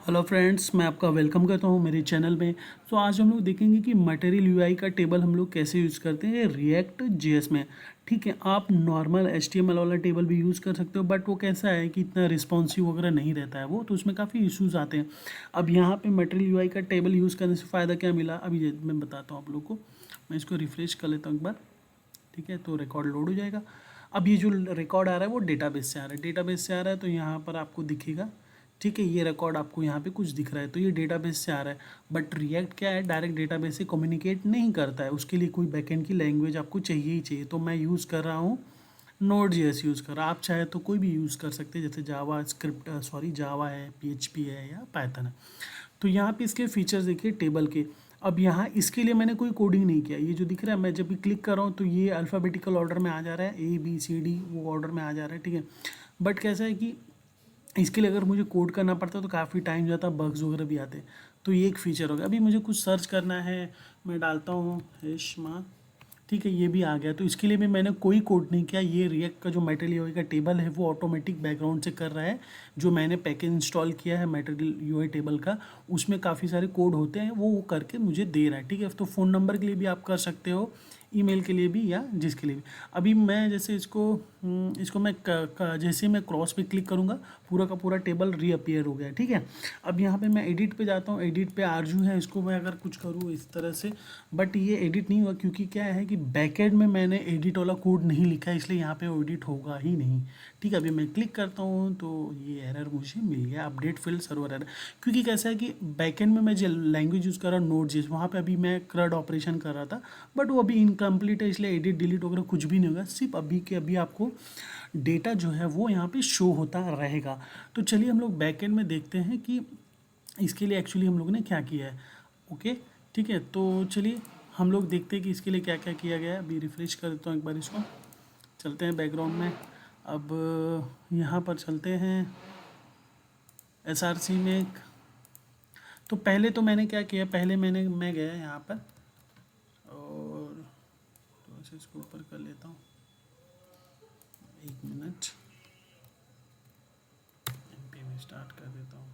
Hello friends, मैं आपका welcome करता हूँ मेरे चैनल में। आज हम लोग देखेंगे कि मटेरियल यूआई का टेबल हम लोग कैसे यूज़ करते हैं रिएक्ट जेएस में। ठीक है, आप नॉर्मल एचटीएमएल वाला टेबल भी यूज़ कर सकते हो, बट वो कैसा है कि इतना रिस्पॉन्सिव वगैरह नहीं रहता है वो, तो उसमें काफ़ी इश्यूज आते हैं। अब यहाँ पे मटेरियल यूआई का टेबल यूज़ करने से फ़ायदा क्या मिला, अभी मैं बताता हूँ आप लोग को। मैं इसको रिफ्रेश कर लेता हूँ एक बार। ठीक है, तो रिकॉर्ड लोड हो जाएगा। अब ये जो रिकॉर्ड आ रहा है वो डेटाबेस से आ रहा है, डेटाबेस से आ रहा है तो यहाँ पर आपको दिखेगा। ठीक है, ये रिकॉर्ड आपको यहाँ पे कुछ दिख रहा है तो ये डेटाबेस से आ रहा है। बट रिएक्ट क्या है, डायरेक्ट डेटाबेस से कम्युनिकेट नहीं करता है, उसके लिए कोई बैकएंड की लैंग्वेज आपको चाहिए ही चाहिए। तो मैं यूज़ कर रहा हूँ नोड जेएस यूज़ कर रहा, आप चाहे तो कोई भी यूज़ कर सकते हैं, जैसे जावा स्क्रिप्ट जावा है, पीएचपी है या पाइथन है। तो यहाँ पे इसके फीचर्स देखिए टेबल के। अब यहाँ इसके लिए मैंने कोई कोडिंग नहीं किया, ये जो दिख रहा है मैं जब भी क्लिक कर रहा हूँ तो ये अल्फ़ाबेटिकल ऑर्डर में आ जा रहा है, ABCD वो ऑर्डर में आ जा रहा है। ठीक है, बट कैसा है कि इसके लिए अगर मुझे कोड करना पड़ता तो काफ़ी टाइम जाता, बग्स वगैरह भी आते। तो ये एक फ़ीचर हो गया। अभी मुझे कुछ सर्च करना है, मैं डालता हूँ हेशमा। ठीक है, ये भी आ गया। तो इसके लिए भी मैंने कोई कोड नहीं किया, ये रिएक्ट का जो मटेरियल यूआई का टेबल है वो ऑटोमेटिक बैकग्राउंड से कर रहा है। जो मैंने पैकेज इंस्टॉल किया है मटेरियल यूआई टेबल का, उसमें काफ़ी सारे कोड होते हैं, वो करके मुझे दे रहा है। ठीक है, तो फ़ोन नंबर के लिए भी आप कर सकते हो, ईमेल के लिए भी या जिसके लिए भी। अभी मैं जैसे इसको मैं जैसे मैं क्रॉस पे क्लिक करूँगा पूरा का पूरा टेबल रीअपियर हो गया। ठीक है, अब यहाँ पे मैं एडिट पे जाता हूँ, एडिट पे आरजू है, इसको मैं अगर कुछ करूँ इस तरह से, बट ये एडिट नहीं हुआ क्योंकि क्या है कि बैकएंड में मैंने एडिट वाला कोड नहीं लिखा है, इसलिए यहाँ पे एडिट होगा ही नहीं। ठीक है, अभी मैं क्लिक करता हूँ तो ये एरर मुझे मिल गया, अपडेट फील्ड सर्वर एरर। क्योंकि कैसा है कि बैकएंड में मैं जो लैंग्वेज यूज़ कर रहा हूँ नोड जेएस, वहाँ पे अभी मैं क्रड ऑपरेशन कर रहा था, बट वो अभी इनकम्प्लीट है, इसलिए एडिट डिलीट वगैरह कुछ भी नहीं होगा, सिर्फ अभी के अभी आपको डेटा जो है वो यहाँ पे शो होता रहेगा। तो चलिए हम लोग बैकएंड में देखते हैं कि इसके लिए एक्चुअली हम लोग ने क्या किया है। ओके, ठीक है, तो चलिए हम लोग देखते हैं कि इसके लिए क्या क्या किया गया है। अभी रिफ्रेश कर देता हूँ एक बार इसको, चलते हैं बैकग्राउंड में। अब यहाँ पर चलते हैं SRC में। तो पहले तो मैंने क्या किया, पहले मैं गया यहाँ पर और थोड़ा सा इसको ऊपर कर लेता हूँ, एक मिनट, MP में स्टार्ट कर देता हूँ।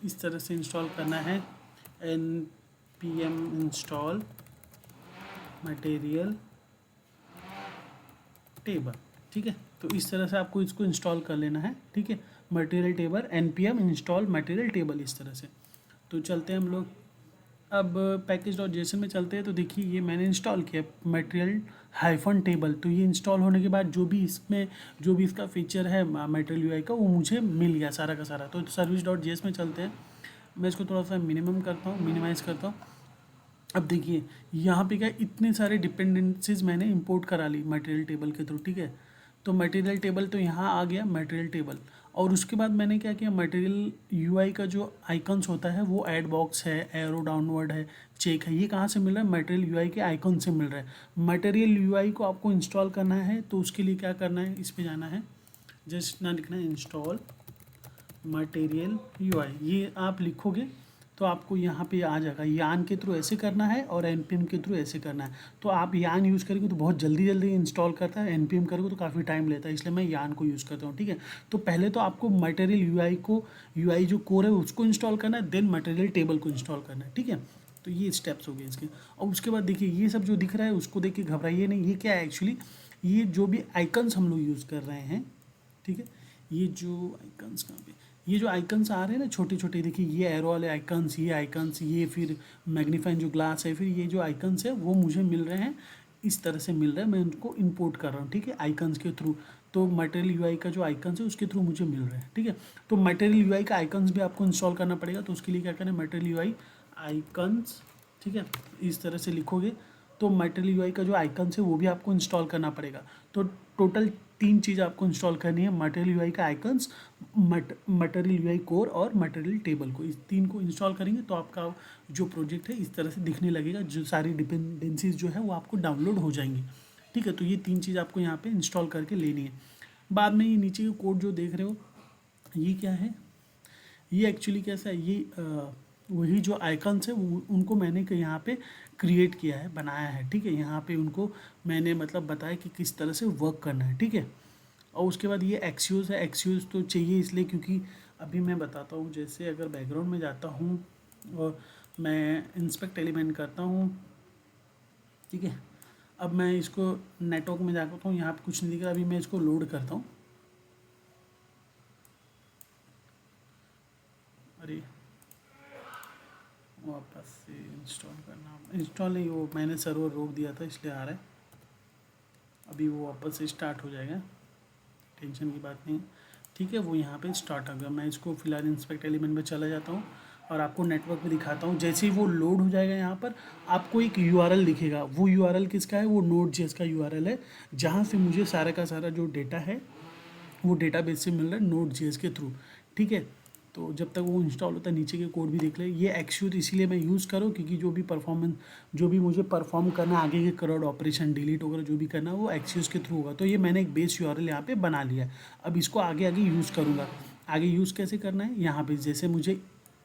इस तरह से इंस्टॉल करना है, npm इंस्टॉल मटेरियल टेबल। ठीक है, तो इस तरह से आपको इसको इंस्टॉल कर लेना है। ठीक है, material table npm install material table, इस तरह से। तो चलते हैं हम लोग अब पैकेज डॉट जेसन में चलते हैं। तो देखिए ये मैंने इंस्टॉल किया मटेरियल हाइफन टेबल। तो ये इंस्टॉल होने के बाद जो भी इसमें जो भी इसका फीचर है मटेरियल यूआई का, वो मुझे मिल गया सारा का सारा। तो सर्विस डॉट जेएस में चलते हैं, मैं इसको थोड़ा सा मिनिमम करता हूँ, मिनिमाइज़ करता हूँ। अब देखिए यहाँ पे क्या, इतने सारे डिपेंडेंसीज मैंने इंपोर्ट करा ली मटेरियल टेबल के थ्रू। ठीक है, तो मटेरियल टेबल तो यहाँ आ गया मटेरियल टेबल, और उसके बाद मैंने क्या किया, मटेरियल यूआई का जो आइकन्स होता है वो ऐड बॉक्स है, एरो डाउनवर्ड है, चेक है, ये कहाँ से मिल रहा है, मटेरियल यूआई के आइकन से मिल रहा है। मटेरियल यूआई को आपको इंस्टॉल करना है तो उसके लिए क्या करना है, इस पर जाना है, जस्ट ना लिखना है इंस्टॉल मटेरियल यूआई, ये आप लिखोगे तो आपको यहाँ पे आ जाएगा। यान के थ्रू ऐसे करना है और npm के थ्रू ऐसे करना है। तो आप यान यूज़ करेंगे तो बहुत जल्दी जल्दी इंस्टॉल करता है, npm करोगे तो काफ़ी टाइम लेता है, इसलिए मैं यान को यूज़ करता हूँ। ठीक है, तो पहले तो आपको मटेरियल यूआई को, यूआई जो कोर है उसको इंस्टॉल करना है, देन मटेरियल टेबल को इंस्टॉल करना है। ठीक है, तो ये स्टेप्स हो गए इसके। और उसके बाद देखिए ये सब जो दिख रहा है उसको देख के घबराइए नहीं, ये क्या है एक्चुअली, ये जो भी आइकन्स हम लोग यूज़ कर रहे हैं। ठीक है, ये जो आइकन्स कहाँ पे, ये जो आइकन्स आ रहे हैं ना छोटे छोटे, देखिए ये एरो वाले आइकन्स, ये आइकन्स, ये फिर मैग्नीफाइंग जो ग्लास है, फिर ये जो आइकन्स है वो मुझे मिल रहे हैं, इस तरह से मिल रहा है, मैं उनको इंपोर्ट कर रहा हूँ। ठीक है, आइकन्स के थ्रू। तो मटेरियल यूआई का जो आइकन्स है उसके थ्रू मुझे मिल रहे हैं। ठीक है, तो मटेरियल यूआई का आइकन्स भी आपको इंस्टॉल करना पड़ेगा, तो उसके लिए क्या करें, मटेरियल यूआई आइकन्स। ठीक है, इस तरह से लिखोगे तो मटेरियल यूआई का जो आइकन्स है वो भी आपको इंस्टॉल करना पड़ेगा। तो टोटल तीन चीज़ आपको इंस्टॉल करनी है, मटेरियल यूआई का आइकन्स, मटेरियल यूआई कोर और मटेरियल टेबल को, इस तीन को इंस्टॉल करेंगे तो आपका जो प्रोजेक्ट है इस तरह से दिखने लगेगा, जो सारी डिपेंडेंसीज जो है वो आपको डाउनलोड हो जाएंगी। ठीक है, तो ये तीन चीज़ आपको यहाँ पे इंस्टॉल करके लेनी है। बाद में ये नीचे के कोड जो देख रहे हो ये क्या है, ये एक्चुअली कैसा है, ये वही जो आइकन्स है उनको मैंने यहाँ पे क्रिएट किया है, बनाया है, ठीक है। यहाँ पे उनको मैंने मतलब बताया कि किस तरह से वर्क करना है, ठीक है। और उसके बाद ये एक्सियोस है, एक्सियोस तो चाहिए इसलिए क्योंकि अभी मैं बताता हूँ, जैसे अगर बैकग्राउंड में जाता हूँ और मैं इंस्पेक्ट एलिमेंट करता हूँ, ठीक है। अब मैं इसको नेटवर्क में जाता हूँ, यहाँ पे कुछ नहीं दिख रहा, अभी मैं इसको लोड करता हूँ। अरे वापस से इंस्टॉल करना, इंस्टॉल नहीं, वो मैंने सर्वर रोक दिया था इसलिए आ रहा है। अभी वो वापस से स्टार्ट हो जाएगा, टेंशन की बात नहीं, ठीक है। वो यहाँ पे स्टार्ट हो गया। मैं इसको फिलहाल इंस्पेक्ट एलिमेंट में चला जाता हूँ और आपको नेटवर्क पे दिखाता हूँ। जैसे ही वो लोड हो जाएगा यहाँ पर आपको एक यूआरएल दिखेगा। वो यूआरएल किसका है? वो Node.js का यूआरएल है, जहाँ से मुझे सारा का सारा जो डेटा है वो डेटाबेस से मिल रहा है Node.js के थ्रू, ठीक है। तो जब तक वो इंस्टॉल होता है नीचे के कोड भी देख ले। ये एक्सियोस इसीलिए मैं यूज़ करूँ क्योंकि जो भी परफॉर्मेंस, जो भी मुझे परफॉर्म करना है आगे के करोड़ ऑपरेशन डिलीट वगैरह जो भी करना है वो एक्सियोस के थ्रू होगा। तो ये मैंने एक बेस यूआरएल यहाँ पे बना लिया है। अब इसको आगे आगे यूज़ करूँगा। आगे यूज़ कैसे करना है, यहाँ पे जैसे मुझे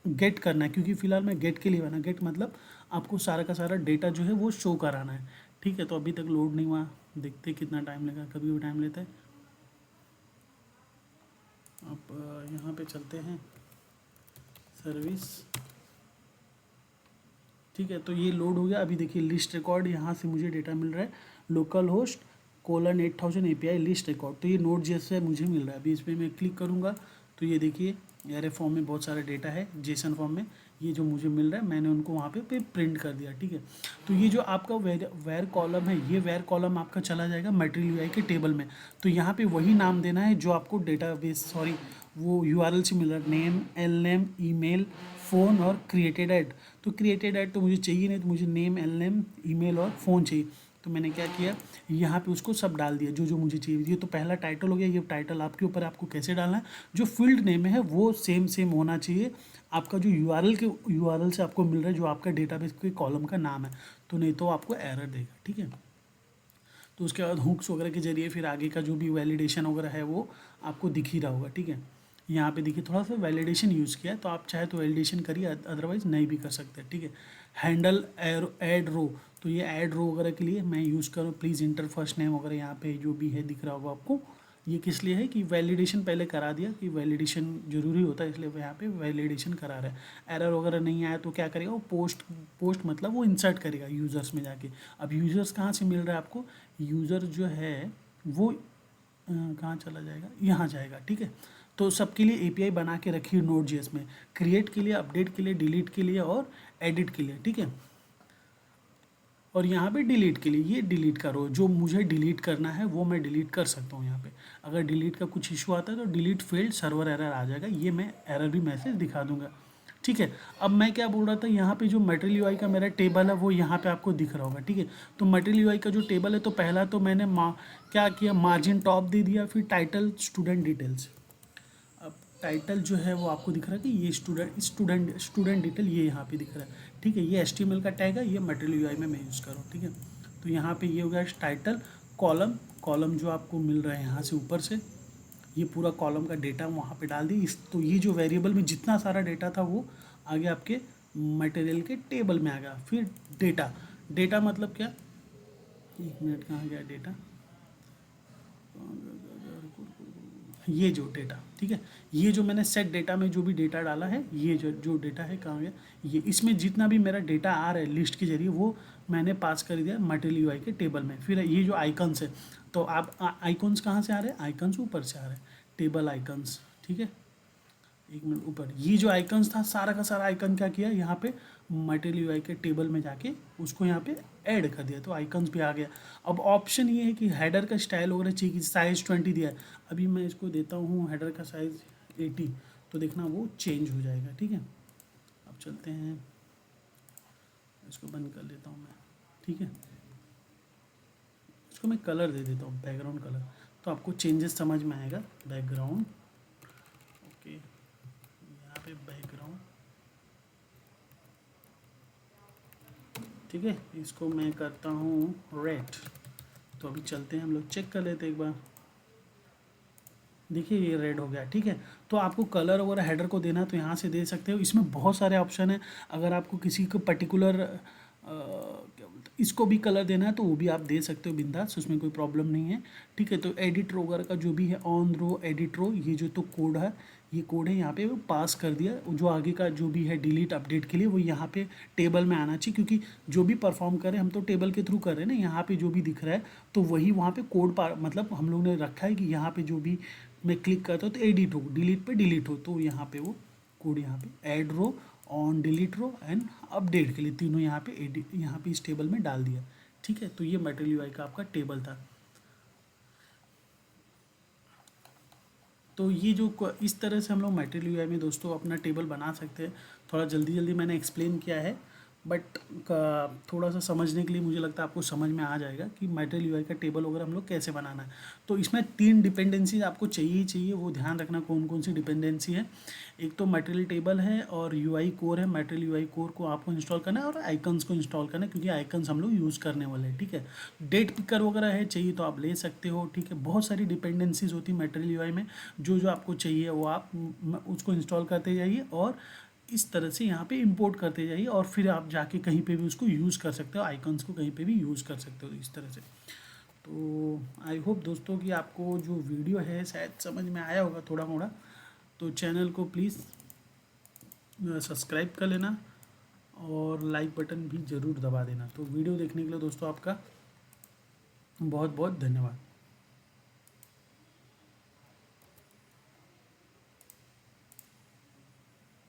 गेट करना है, क्योंकि फिलहाल मैं गेट के लिए बना। गेट मतलब आपको सारा का सारा डेटा जो है वो शो कराना है, ठीक है। तो अभी तक लोड नहीं हुआ, देखते कितना टाइम लगेगा, कभी भी टाइम लेता है। अब यहाँ पे चलते हैं सर्विस, ठीक है। तो ये लोड हो गया। अभी देखिए लिस्ट रिकॉर्ड, यहाँ से मुझे डेटा मिल रहा है local host colon 8000 API list record. तो ये Node.js से मुझे मिल रहा है। अभी इस पर मैं क्लिक करूँगा तो ये देखिए एरे फॉर्म में बहुत सारा डेटा है, जेसन फॉर्म में ये जो मुझे मिल रहा है मैंने उनको वहाँ पे प्रिंट कर दिया, ठीक है। तो ये जो आपका वेर कॉलम है, ये वेर कॉलम आपका चला जाएगा मटेरियल यूआई के टेबल में। तो यहाँ पे वही नाम देना है जो आपको डेटाबेस सॉरी वो यूआरएल से मिल रहा है, name, L name, email, phone और क्रिएटेड ऐड। तो क्रिएटेड ऐड तो मुझे चाहिए नहीं, तो मुझे नेम, एल नेम, ईमेल और फ़ोन चाहिए। तो मैंने क्या किया, यहाँ पे उसको सब डाल दिया जो जो मुझे चाहिए। ये तो पहला टाइटल हो गया। ये टाइटल आपके ऊपर आपको कैसे डालना है। जो फील्ड नेम है वो सेम सेम होना चाहिए आपका जो यूआरएल से आपको मिल रहा है, जो आपका डेटाबेस के कॉलम का नाम है। तो नहीं तो आपको एरर देगा, ठीक है। तो उसके बाद हुक्स वगैरह के जरिए फिर आगे का जो भी वैलिडेशन वगैरह है वो आपको दिख ही रहा होगा, ठीक है। यहाँ पे देखिए थोड़ा सा वैलिडेशन यूज़ किया है, तो आप चाहे तो वैलिडेशन करिए, अदरवाइज़ नहीं भी कर सकते, ठीक है। हैंडल ऐड रो, तो ये ऐड रो वगैरह के लिए मैं यूज़ करूँ। प्लीज़ इंटर फर्स्ट नेम वगैरह यहाँ पे जो भी है दिख रहा होगा आपको। ये किस लिए है कि वैलिडेशन पहले करा दिया कि वैलिडेशन ज़रूरी होता है, इसलिए वो यहाँ पे वैलिडेशन करा रहा है। एरर वगैरह नहीं आया तो क्या करेगा वो पोस्ट मतलब वो इंसर्ट करेगा यूज़र्स में जाके। अब यूज़र्स कहाँ से मिल रहा है आपको, यूज़र जो है वो कहाँ चला जाएगा, यहाँ जाएगा, ठीक है। तो सबके लिए एपीआई बना के रखिए Node.js में, क्रिएट के लिए, अपडेट के लिए, डिलीट के लिए और एडिट के लिए, ठीक है। और यहाँ पे डिलीट के लिए ये डिलीट करो, जो मुझे डिलीट करना है वो मैं डिलीट कर सकता हूँ यहाँ पे। अगर डिलीट का कुछ इशू आता है तो डिलीट फेल्ड सर्वर एरर आ जाएगा, ये मैं एरर भी मैसेज दिखा दूंगा, ठीक है। अब मैं क्या बोल रहा था, यहाँ पे जो मटेरियल यूआई का मेरा टेबल है वो यहाँ पे आपको दिख रहा होगा, ठीक है। तो मटेरियल यूआई का जो टेबल है, तो पहला तो मैंने क्या किया, मार्जिन टॉप दे दिया, फिर टाइटल स्टूडेंट डिटेल्स। अब टाइटल जो है वो आपको दिख रहा है कि ये स्टूडेंट डिटेल ये यहाँ पे दिख रहा है, ठीक है। ये HTML का टैग है, ये मटेरियल यूआई में मैं यूज़ कर रहा हूँ, ठीक है। तो यहाँ पे ये हो गया टाइटल, कॉलम जो आपको मिल रहा है यहाँ से ऊपर से, ये पूरा कॉलम का डेटा वहाँ पे डाल दी। तो ये जो वेरिएबल में जितना सारा डेटा था वो आगे आपके मटेरियल के टेबल में आ गया। फिर डेटा मतलब क्या, एक मिनट, कहाँ गया डेटा, ये जो डेटा, ठीक है, ये जो मैंने सेट डेटा में जो भी डेटा डाला है, ये जो डेटा है कहाँ गया, ये इसमें जितना भी मेरा डेटा आ रहा है लिस्ट के जरिए वो मैंने पास कर दिया मटेरियल यूआई के टेबल में। फिर ये जो आइकन्स है, तो आप आइकन्स कहाँ से आ रहे हैं, आइकन्स ऊपर से आ रहे हैं, टेबल आइकन्स, ठीक है। एक मिनट, ऊपर ये जो आइकन्स था सारा का सारा आइकन क्या किया, यहाँ पे मटेरियल यूआई के टेबल में जाके उसको यहाँ पे ऐड कर दिया, तो आइकन्स भी आ गया। अब ऑप्शन ये है कि हेडर का स्टाइल वगैरह चाहिए, साइज़ 20 दिया है, अभी मैं इसको देता हूँ हेडर का साइज़ 80, तो देखना वो चेंज हो जाएगा, ठीक है। अब चलते हैं, इसको बंद कर लेता हूँ मैं, ठीक है। इसको मैं कलर दे देता हूँ बैकग्राउंड कलर, तो आपको चेंजेस समझ में आएगा। बैकग्राउंड, ओके, यहाँ पे बैकग्राउंड, ठीक है। इसको मैं करता हूँ रेड। तो अभी चलते हैं, हम लोग चेक कर लेते हैं एक बार, देखिए ये रेड हो गया, ठीक है। तो आपको कलर वगैरह हेडर को देना तो यहाँ से दे सकते हो। इसमें बहुत सारे ऑप्शन हैं, अगर आपको किसी को पर्टिकुलर क्या बोलते हैं, इसको भी कलर देना है तो वो भी आप दे सकते हो बिंदास, उसमें कोई प्रॉब्लम नहीं है। ठीक है, तो एडिट रो वगैरह का जो भी है, ऑन रो एडिट रो, ये जो तो कोड है, ये कोड है यहाँ पे वो पास कर दिया। जो आगे का जो भी है डिलीट अपडेट के लिए वो यहाँ पे टेबल में आना चाहिए, क्योंकि जो भी परफॉर्म करें हम तो टेबल के थ्रू कर रहे हैं ना। यहाँ पे जो भी दिख रहा है तो वही वहाँ पे कोड मतलब हम लोग ने रखा है कि यहाँ पे जो भी मैं क्लिक करता हूँ तो एडिट हो, डिलीट पे डिलीट हो, तो यहाँ पे वो कोड यहाँ पे add row, on delete row and update के लिए तीनों यहाँ पे एडिट, यहाँ पे इस टेबल में डाल दिया। ठीक है, तो ये मटेरियल यूआई का आपका टेबल था। तो ये जो इस तरह से हम लोग मटेरियल यूआई में दोस्तों अपना टेबल बना सकते हैं। थोड़ा जल्दी जल्दी मैंने एक्सप्लेन किया है, बट थोड़ा सा समझने के लिए मुझे लगता है आपको समझ में आ जाएगा कि मटेरियल यूआई का टेबल वगैरह हम लोग कैसे बनाना है। तो इसमें 3 डिपेंडेंसीज आपको चाहिए ही चाहिए, वो ध्यान रखना कौन कौन सी डिपेंडेंसी है। एक तो मटेरियल टेबल है और यूआई कोर है। मटेरियल यूआई कोर को आपको इंस्टॉल करना है और आइकन्स को इंस्टॉल करना है, क्योंकि आइकन्स हम लोग यूज़ करने वाले हैं। ठीक है, डेट पिकर वगैरह है चाहिए तो आप ले सकते हो। ठीक है, बहुत सारी डिपेंडेंसीज होती है मटेरियल यूआई में, जो जो आपको चाहिए वो आप उसको इंस्टॉल करते जाइए और इस तरह से यहाँ पे इंपोर्ट करते जाइए, और फिर आप जाके कहीं पे भी उसको यूज़ कर सकते हो, आइकन्स को कहीं पे भी यूज़ कर सकते हो इस तरह से। तो आई होप दोस्तों कि आपको जो वीडियो है शायद समझ में आया होगा थोड़ा मोड़ा। तो चैनल को प्लीज़ सब्सक्राइब कर लेना और लाइक बटन भी ज़रूर दबा देना। तो वीडियो देखने के लिए दोस्तों आपका बहुत बहुत धन्यवाद।